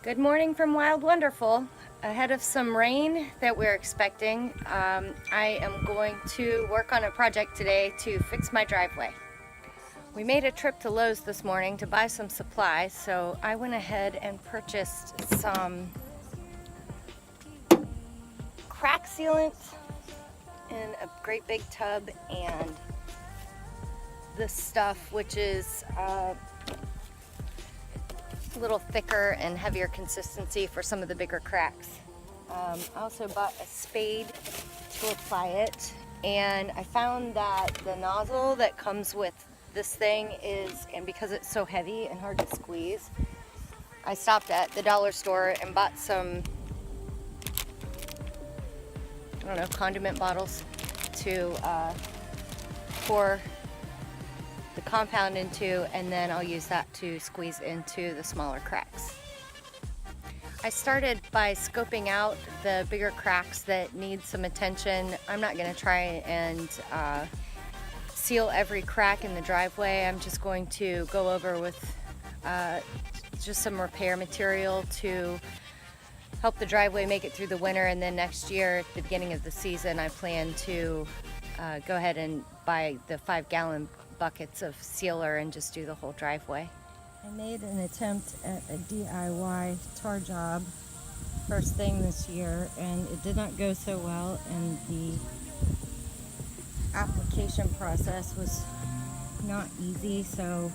Good morning from Wild Wonderful. Ahead of some rain that we're expecting, I am going to work on a project today to fix my driveway. We made a trip to Lowe's this morning to buy some supplies, so I went ahead and purchased some crack sealant in a great big tub and this stuff, which is a little thicker and heavier consistency for some of the bigger cracks. I also bought a spade to apply it, and I found that the nozzle that comes with this thing is, and because it's so heavy and hard to squeeze, I stopped at the dollar store and bought some, I don't know, condiment bottles to pour the compound into, and then I'll use that to squeeze into the smaller cracks. I started by scoping out the bigger cracks that need some attention. I'm not going to try and seal every crack in the driveway. I'm just going to go over with just some repair material to help the driveway make it through the winter, and then next year at the beginning of the season I plan to go ahead and buy the 5-gallon buckets of sealer and just do the whole driveway. I made an attempt at a DIY tar job first thing this year, and it did not go so well, and the application process was not easy, so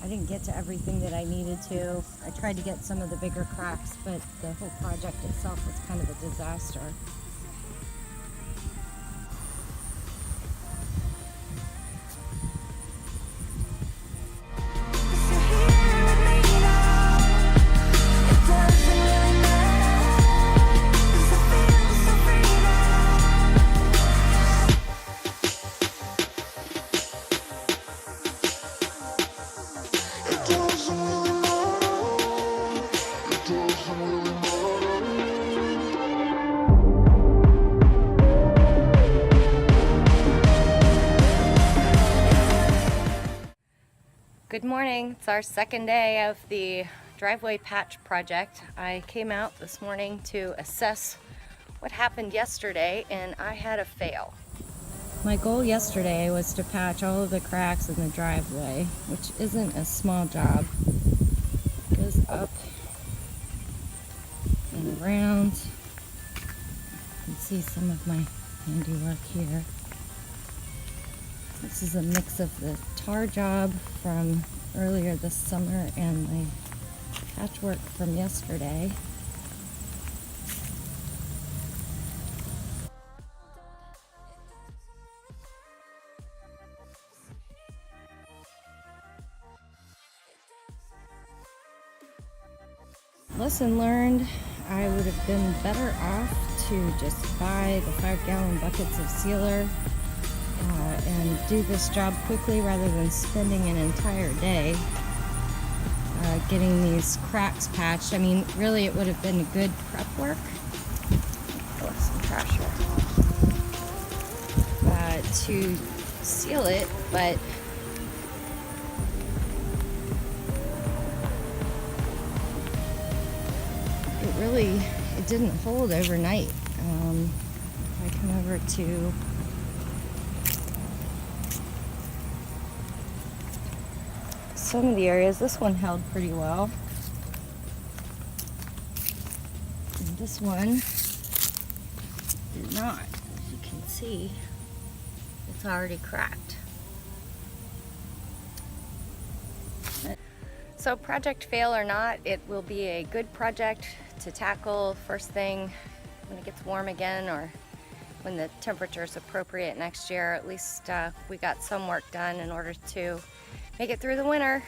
I didn't get to everything that I needed to. I tried to get some of the bigger cracks, but the whole project itself was kind of a disaster. Good morning. It's our second day of the driveway patch project. I came out this morning to assess what happened yesterday, and I had a fail. My goal yesterday was to patch all of the cracks in the driveway, which isn't a small job. It goes up and around. You can see some of my handiwork here. This is a mix of the tar job from earlier this summer and my patchwork from yesterday. Lesson learned, I would have been better off to just buy the 5-gallon buckets of sealer and do this job quickly rather than spending an entire day getting these cracks patched. I mean, really it would have been good prep work. Collect some trash here. To seal it, but it didn't hold overnight. If I come over to some of the areas, this one held pretty well. And this one did not. As you can see, it's already cracked. So project fail or not, it will be a good project to tackle first thing when it gets warm again, or when the temperature is appropriate next year. At least we got some work done in order to make it through the winter.